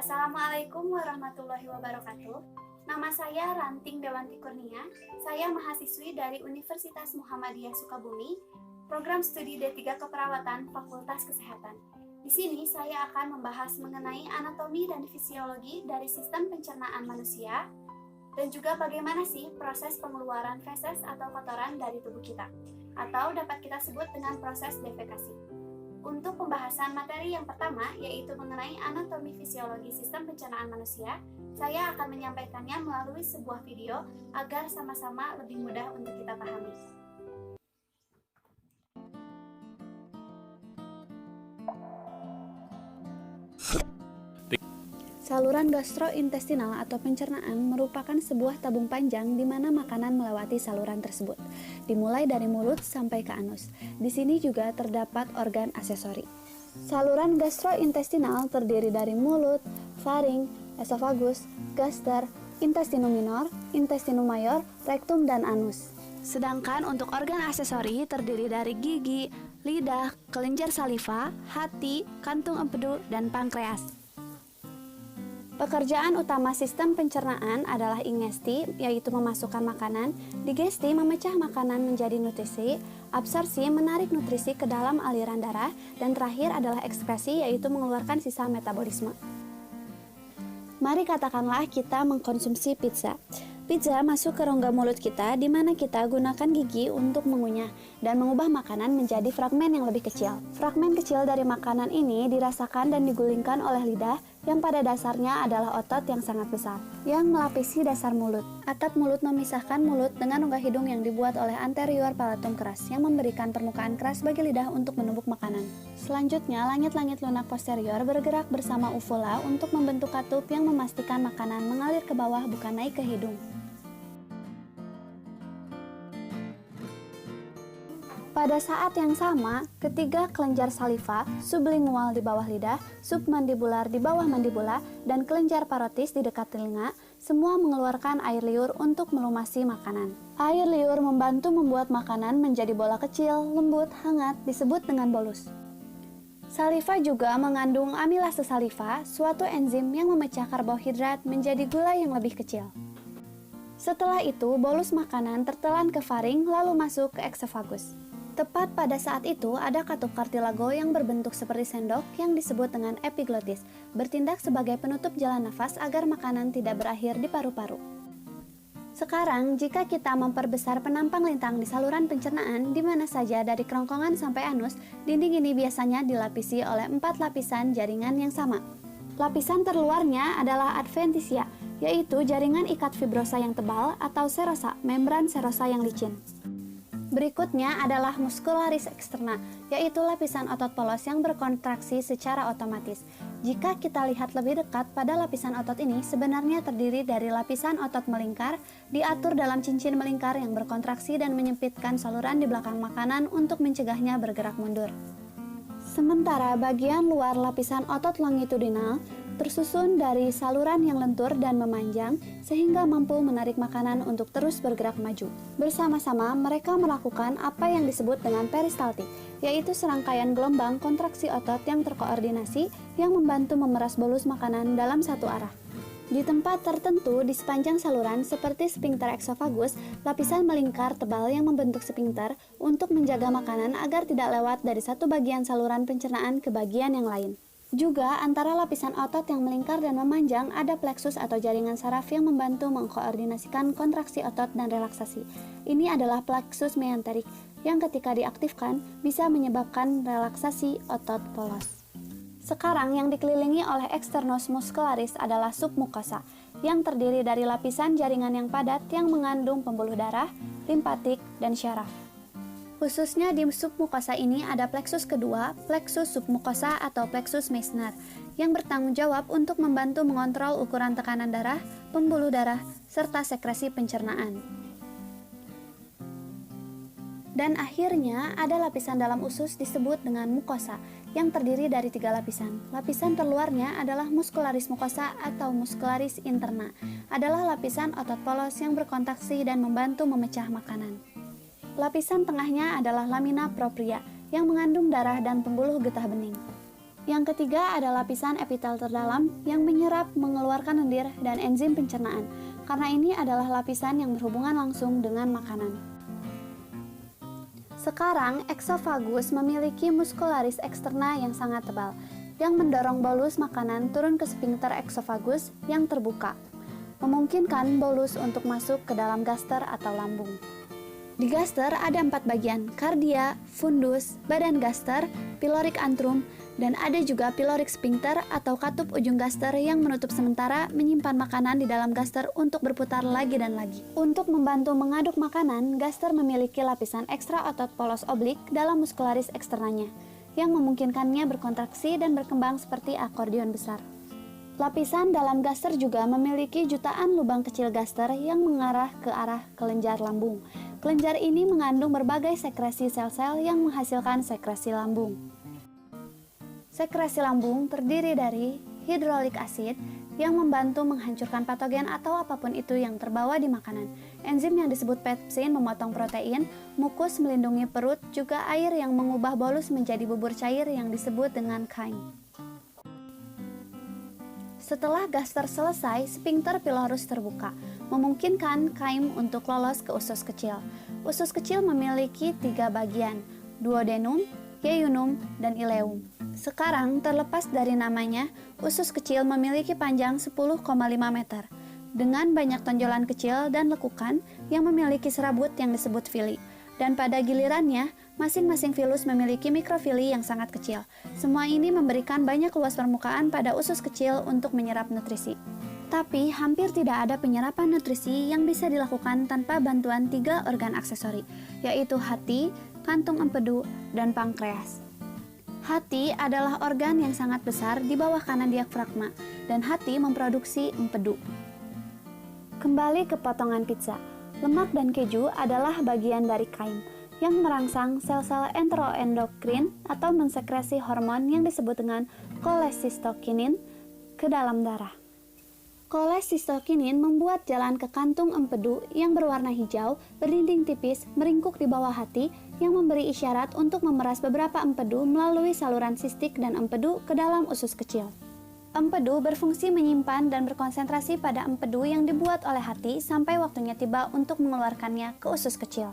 Assalamualaikum warahmatullahi wabarakatuh. Nama saya Ranting Dewanti Kurnia. Saya mahasiswi dari Universitas Muhammadiyah Sukabumi, program studi D3 Keperawatan Fakultas Kesehatan. Di sini saya akan membahas mengenai anatomi dan fisiologi dari sistem pencernaan manusia dan juga bagaimana sih proses pengeluaran feses atau kotoran dari tubuh kita, atau dapat kita sebut dengan proses defekasi. Untuk pembahasan materi yang pertama, yaitu mengenai anatomi fisiologi sistem pencernaan manusia, saya akan menyampaikannya melalui sebuah video agar sama-sama lebih mudah untuk kita pahami. Saluran gastrointestinal atau pencernaan merupakan sebuah tabung panjang di mana makanan melewati saluran tersebut, dimulai dari mulut sampai ke anus. Di sini juga terdapat organ aksesori. Saluran gastrointestinal terdiri dari mulut, faring, esofagus, gaster, intestinum minor, intestinum mayor, rektum, dan anus. Sedangkan untuk organ aksesori terdiri dari gigi, lidah, kelenjar saliva, hati, kantung empedu, dan pankreas. Pekerjaan utama sistem pencernaan adalah ingesti, yaitu memasukkan makanan, digesti memecah makanan menjadi nutrisi, absorpsi menarik nutrisi ke dalam aliran darah, dan terakhir adalah ekskresi, yaitu mengeluarkan sisa metabolisme. Mari katakanlah kita mengkonsumsi pizza. Pizza masuk ke rongga mulut kita, di mana kita gunakan gigi untuk mengunyah dan mengubah makanan menjadi fragmen yang lebih kecil. Fragmen kecil dari makanan ini dirasakan dan digulingkan oleh lidah, yang pada dasarnya adalah otot yang sangat besar, yang melapisi dasar mulut. Atap mulut memisahkan mulut dengan rongga hidung yang dibuat oleh anterior palatum keras, yang memberikan permukaan keras bagi lidah untuk menumbuk makanan. Selanjutnya, langit-langit lunak posterior bergerak bersama uvula untuk membentuk katup yang memastikan makanan mengalir ke bawah bukan naik ke hidung. Pada saat yang sama, ketiga kelenjar saliva, sublingual di bawah lidah, submandibular di bawah mandibula, dan kelenjar parotis di dekat telinga, semua mengeluarkan air liur untuk melumasi makanan. Air liur membantu membuat makanan menjadi bola kecil, lembut, hangat, disebut dengan bolus. Saliva juga mengandung amilase saliva, suatu enzim yang memecah karbohidrat menjadi gula yang lebih kecil. Setelah itu, bolus makanan tertelan ke faring lalu masuk ke eksofagus. Tepat pada saat itu, ada katup kartilago yang berbentuk seperti sendok yang disebut dengan epiglotis, bertindak sebagai penutup jalan nafas agar makanan tidak berakhir di paru-paru. Sekarang, jika kita memperbesar penampang lintang di saluran pencernaan di mana saja dari kerongkongan sampai anus, dinding ini biasanya dilapisi oleh 4 lapisan jaringan yang sama. Lapisan terluarnya adalah adventitia, yaitu jaringan ikat fibrosa yang tebal atau serosa, membran serosa yang licin. Berikutnya adalah muscularis externa, yaitu lapisan otot polos yang berkontraksi secara otomatis. Jika kita lihat lebih dekat pada lapisan otot ini, sebenarnya terdiri dari lapisan otot melingkar, diatur dalam cincin melingkar yang berkontraksi dan menyempitkan saluran di belakang makanan untuk mencegahnya bergerak mundur. Sementara bagian luar lapisan otot longitudinal tersusun dari saluran yang lentur dan memanjang sehingga mampu menarik makanan untuk terus bergerak maju. Bersama-sama mereka melakukan apa yang disebut dengan peristaltik, yaitu serangkaian gelombang kontraksi otot yang terkoordinasi yang membantu memeras bolus makanan dalam satu arah. Di tempat tertentu di sepanjang saluran seperti sphincter eksofagus, lapisan melingkar tebal yang membentuk sphincter untuk menjaga makanan agar tidak lewat dari satu bagian saluran pencernaan ke bagian yang lain. Juga antara lapisan otot yang melingkar dan memanjang ada plexus atau jaringan saraf yang membantu mengkoordinasikan kontraksi otot dan relaksasi. Ini adalah plexus mesenterik yang ketika diaktifkan bisa menyebabkan relaksasi otot polos. Sekarang yang dikelilingi oleh externus muscularis adalah submukosa yang terdiri dari lapisan jaringan yang padat yang mengandung pembuluh darah, limpatik, dan syaraf. Khususnya di submukosa ini ada plexus kedua, plexus submukosa atau plexus Meissner, yang bertanggung jawab untuk membantu mengontrol ukuran tekanan darah, pembuluh darah, serta sekresi pencernaan. Dan akhirnya ada lapisan dalam usus disebut dengan mukosa, yang terdiri dari 3 lapisan. Lapisan terluarnya adalah muscularis mucosa atau muscularis interna, adalah lapisan otot polos yang berkontraksi dan membantu memecah makanan. Lapisan tengahnya adalah lamina propria yang mengandung darah dan pembuluh getah bening. Yang ketiga ada lapisan epitel terdalam yang menyerap, mengeluarkan lendir, dan enzim pencernaan. Karena ini adalah lapisan yang berhubungan langsung dengan makanan. Sekarang, eksofagus memiliki muscularis externa yang sangat tebal, yang mendorong bolus makanan turun ke sphincter eksofagus yang terbuka, memungkinkan bolus untuk masuk ke dalam gaster atau lambung. Di gaster ada 4 bagian, kardia, fundus, badan gaster, pyloric antrum, dan ada juga pyloric sphincter atau katup ujung gaster yang menutup sementara menyimpan makanan di dalam gaster untuk berputar lagi dan lagi. Untuk membantu mengaduk makanan, gaster memiliki lapisan ekstra otot polos oblik dalam muscularis eksternanya, yang memungkinkannya berkontraksi dan berkembang seperti akordeon besar. Lapisan dalam gaster juga memiliki jutaan lubang kecil gaster yang mengarah ke arah kelenjar lambung. Kelenjar ini mengandung berbagai sekresi sel-sel yang menghasilkan sekresi lambung. Sekresi lambung terdiri dari hidrolik asid yang membantu menghancurkan patogen atau apapun itu yang terbawa di makanan. Enzim yang disebut pepsin memotong protein, mukus melindungi perut, juga air yang mengubah bolus menjadi bubur cair yang disebut dengan chyme. Setelah gaster selesai, sphincter pylorus terbuka, memungkinkan chyme untuk lolos ke usus kecil. Usus kecil memiliki 3 bagian, duodenum, yeyunum, dan ileum. Sekarang, terlepas dari namanya, usus kecil memiliki panjang 10,5 meter, dengan banyak tonjolan kecil dan lekukan yang memiliki serabut yang disebut vili. Dan pada gilirannya, masing-masing filus memiliki mikrofili yang sangat kecil. Semua ini memberikan banyak luas permukaan pada usus kecil untuk menyerap nutrisi. Tapi, hampir tidak ada penyerapan nutrisi yang bisa dilakukan tanpa bantuan 3 organ aksesori, yaitu hati, kantung empedu, dan pankreas. Hati adalah organ yang sangat besar di bawah kanan diafragma, dan hati memproduksi empedu. Kembali ke potongan pizza. Lemak dan keju adalah bagian dari chyme yang merangsang sel-sel enteroendokrin atau mensekresi hormon yang disebut dengan kolesistokinin ke dalam darah. Kolesistokinin membuat jalan ke kantung empedu yang berwarna hijau, berdinding tipis, meringkuk di bawah hati, yang memberi isyarat untuk memeras beberapa empedu melalui saluran sistik dan empedu ke dalam usus kecil. Empedu berfungsi menyimpan dan berkonsentrasi pada empedu yang dibuat oleh hati sampai waktunya tiba untuk mengeluarkannya ke usus kecil.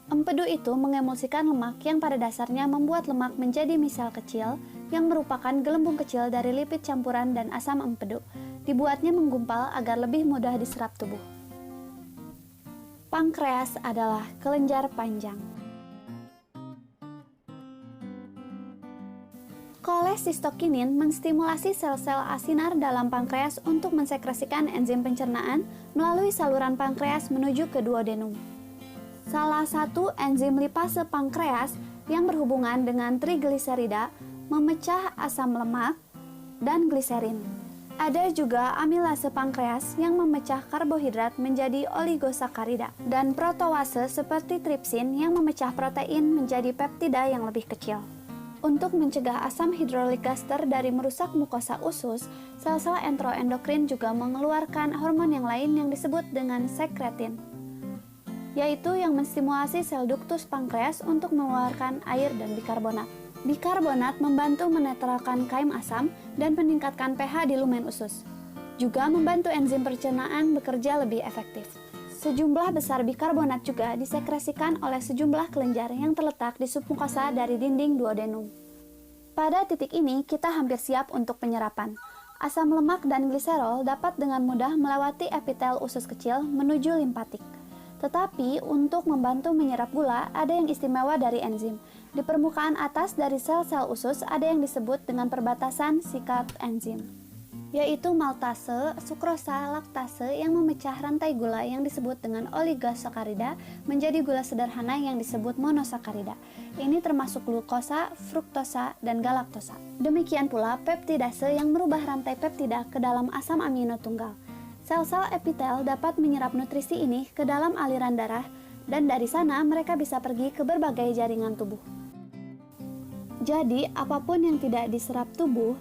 Empedu itu mengemulsikan lemak yang pada dasarnya membuat lemak menjadi misel kecil yang merupakan gelembung kecil dari lipid campuran dan asam empedu. Dibuatnya menggumpal agar lebih mudah diserap tubuh. Pankreas adalah kelenjar panjang. Kolesistokinin menstimulasi sel-sel asinar dalam pankreas untuk mensekresikan enzim pencernaan melalui saluran pankreas menuju ke duodenum. Salah satu enzim lipase pankreas yang berhubungan dengan trigliserida memecah asam lemak dan gliserin. Ada juga amilase pankreas yang memecah karbohidrat menjadi oligosakarida, dan protowase seperti tripsin yang memecah protein menjadi peptida yang lebih kecil. Untuk mencegah asam hidrolik gaster dari merusak mukosa usus, sel-sel enteroendokrin juga mengeluarkan hormon yang lain yang disebut dengan sekretin, yaitu yang menstimulasi sel duktus pankreas untuk mengeluarkan air dan bikarbonat. Bikarbonat membantu menetralkan chyme asam dan meningkatkan pH di lumen usus. Juga membantu enzim pencernaan bekerja lebih efektif. Sejumlah besar bikarbonat juga disekresikan oleh sejumlah kelenjar yang terletak di submukosa dari dinding duodenum. Pada titik ini, kita hampir siap untuk penyerapan. Asam lemak dan gliserol dapat dengan mudah melewati epitel usus kecil menuju limpatik. Tetapi, untuk membantu menyerap gula, ada yang istimewa dari enzim. Di permukaan atas dari sel-sel usus ada yang disebut dengan perbatasan sikat enzim, yaitu maltase, sukrosa, laktase yang memecah rantai gula yang disebut dengan oligosakarida menjadi gula sederhana yang disebut monosakarida. Ini termasuk glukosa, fruktosa, dan galaktosa. Demikian pula peptidase yang merubah rantai peptida ke dalam asam amino tunggal. Sel-sel epitel dapat menyerap nutrisi ini ke dalam aliran darah, dan dari sana mereka bisa pergi ke berbagai jaringan tubuh. Jadi, apapun yang tidak diserap tubuh,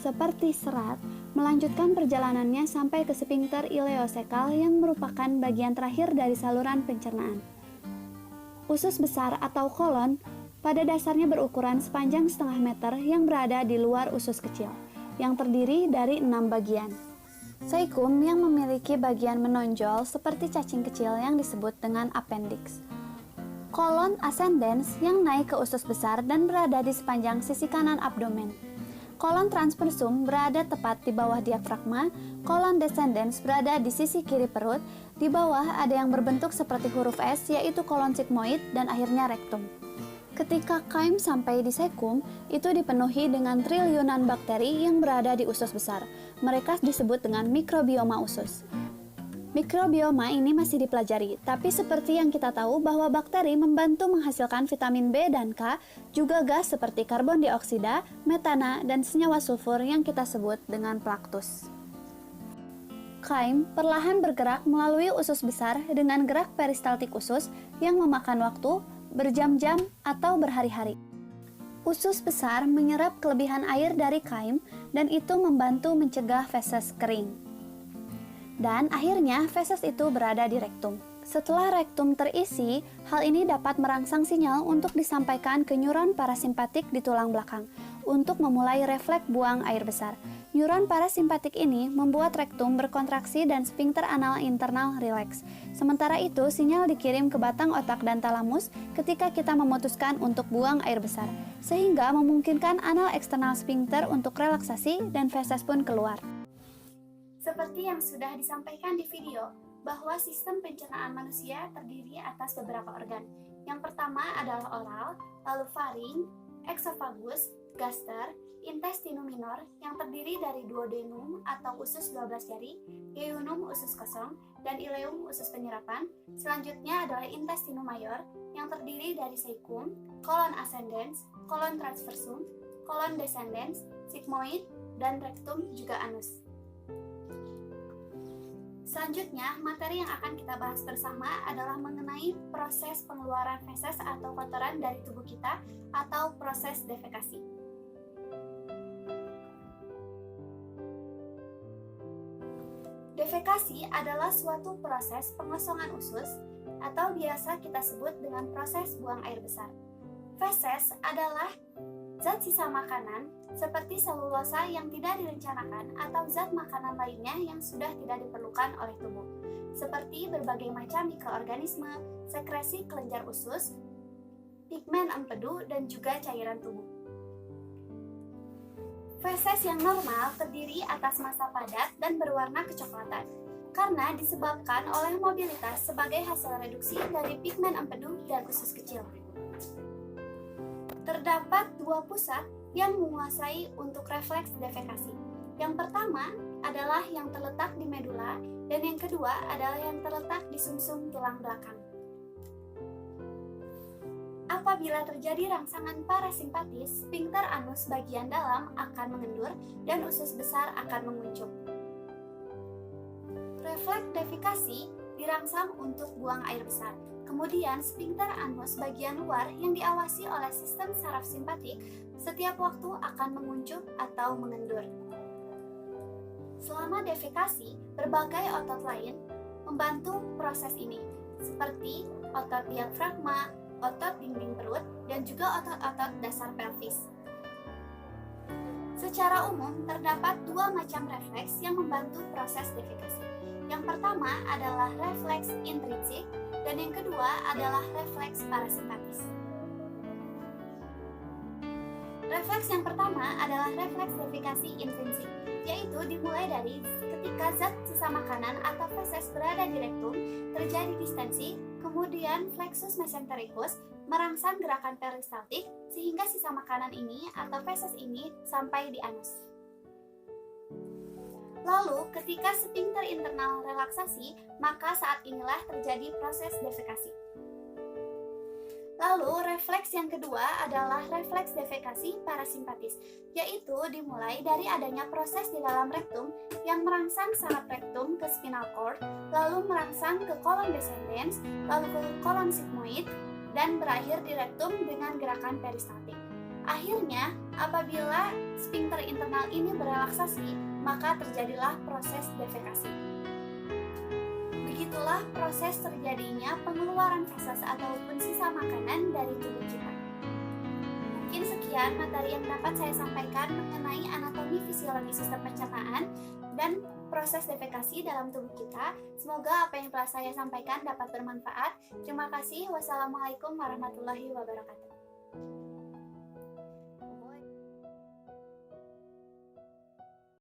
seperti serat, melanjutkan perjalanannya sampai ke sphincter ileosekal yang merupakan bagian terakhir dari saluran pencernaan. Usus besar atau kolon pada dasarnya berukuran sepanjang setengah meter yang berada di luar usus kecil, yang terdiri dari 6 bagian. Cecum yang memiliki bagian menonjol seperti cacing kecil yang disebut dengan appendix. Kolon ascendens yang naik ke usus besar dan berada di sepanjang sisi kanan abdomen. Kolon transversum berada tepat di bawah diafragma, kolon descendens berada di sisi kiri perut, di bawah ada yang berbentuk seperti huruf S yaitu kolon sigmoid dan akhirnya rektum. Ketika chyme sampai di cecum, itu dipenuhi dengan triliunan bakteri yang berada di usus besar. Mereka disebut dengan mikrobioma usus. Mikrobioma ini masih dipelajari, tapi seperti yang kita tahu bahwa bakteri membantu menghasilkan vitamin B dan K, juga gas seperti karbon dioksida, metana, dan senyawa sulfur yang kita sebut dengan plaktus. Chyme perlahan bergerak melalui usus besar dengan gerak peristaltik usus yang memakan waktu berjam-jam atau berhari-hari. Usus besar menyerap kelebihan air dari chyme dan itu membantu mencegah feses kering. Dan akhirnya feses itu berada di rektum. Setelah rektum terisi, hal ini dapat merangsang sinyal untuk disampaikan ke neuron parasimpatik di tulang belakang untuk memulai refleks buang air besar. Neuron parasimpatik ini membuat rektum berkontraksi dan sphincter anal internal rileks. Sementara itu, sinyal dikirim ke batang otak dan talamus ketika kita memutuskan untuk buang air besar, sehingga memungkinkan anal eksternal sphincter untuk relaksasi dan feses pun keluar. Seperti yang sudah disampaikan di video, bahwa sistem pencernaan manusia terdiri atas beberapa organ. Yang pertama adalah oral, lalu faring, esophagus, gaster, intestinum minor yang terdiri dari duodenum atau usus 12 jari, yeunum usus kosong, dan ileum usus penyerapan. Selanjutnya adalah intestinum mayor yang terdiri dari cecum, kolon ascendens, kolon transversum, kolon descendens, sigmoid, dan rektum juga anus. Selanjutnya, materi yang akan kita bahas bersama adalah mengenai proses pengeluaran feses atau kotoran dari tubuh kita atau proses defekasi. Defekasi adalah suatu proses pengosongan usus atau biasa kita sebut dengan proses buang air besar. Feses adalah zat sisa makanan seperti selulosa yang tidak direncanakan atau zat makanan lainnya yang sudah tidak diperlukan oleh tubuh, seperti berbagai macam mikroorganisme, sekresi kelenjar usus, pigmen empedu, dan juga cairan tubuh. Feses yang normal terdiri atas massa padat dan berwarna kecoklatan, karena disebabkan oleh mobilitas sebagai hasil reduksi dari pigmen empedu dan usus kecil. Terdapat dua pusat yang menguasai untuk refleks defekasi. Yang pertama adalah yang terletak di medula dan yang kedua adalah yang terletak di sumsum tulang belakang. Apabila terjadi rangsangan parasimpatis, sphincter anus bagian dalam akan mengendur dan usus besar akan menguncup. Refleks defekasi dirangsang untuk buang air besar. Kemudian, sphincter anus bagian luar yang diawasi oleh sistem saraf simpatik setiap waktu akan menguncup atau mengendur. Selama defekasi, berbagai otot lain membantu proses ini, seperti otot diafragma, otot dinding perut, dan juga otot-otot dasar pelvis. Secara umum, terdapat dua macam refleks yang membantu proses defekasi. Yang pertama adalah refleks intrinsik, dan yang kedua adalah refleks parasimpatis. Refleks yang pertama adalah refleks defekasi intrinsik, yaitu dimulai dari ketika zat sisa makanan atau feses berada di rektum, terjadi distensi, kemudian flexus mesentericus merangsang gerakan peristaltik sehingga sisa makanan ini atau feses ini sampai di anus. Lalu, ketika sphincter internal relaksasi, maka saat inilah terjadi proses defekasi. Lalu, refleks yang kedua adalah refleks defekasi parasimpatis, yaitu dimulai dari adanya proses di dalam rektum yang merangsang saraf rektum ke spinal cord, lalu merangsang ke kolon descendens, lalu ke kolon sigmoid, dan berakhir di rektum dengan gerakan peristaltik. Akhirnya, apabila sphincter internal ini berelaksasi, maka terjadilah proses defekasi. Begitulah proses terjadinya pengeluaran feses ataupun sisa makanan dari tubuh kita. sekian materi yang dapat saya sampaikan mengenai anatomi fisiologi sistem pencernaan dan proses defekasi dalam tubuh kita. Semoga apa yang telah saya sampaikan dapat bermanfaat. Terima kasih. Wassalamualaikum warahmatullahi wabarakatuh.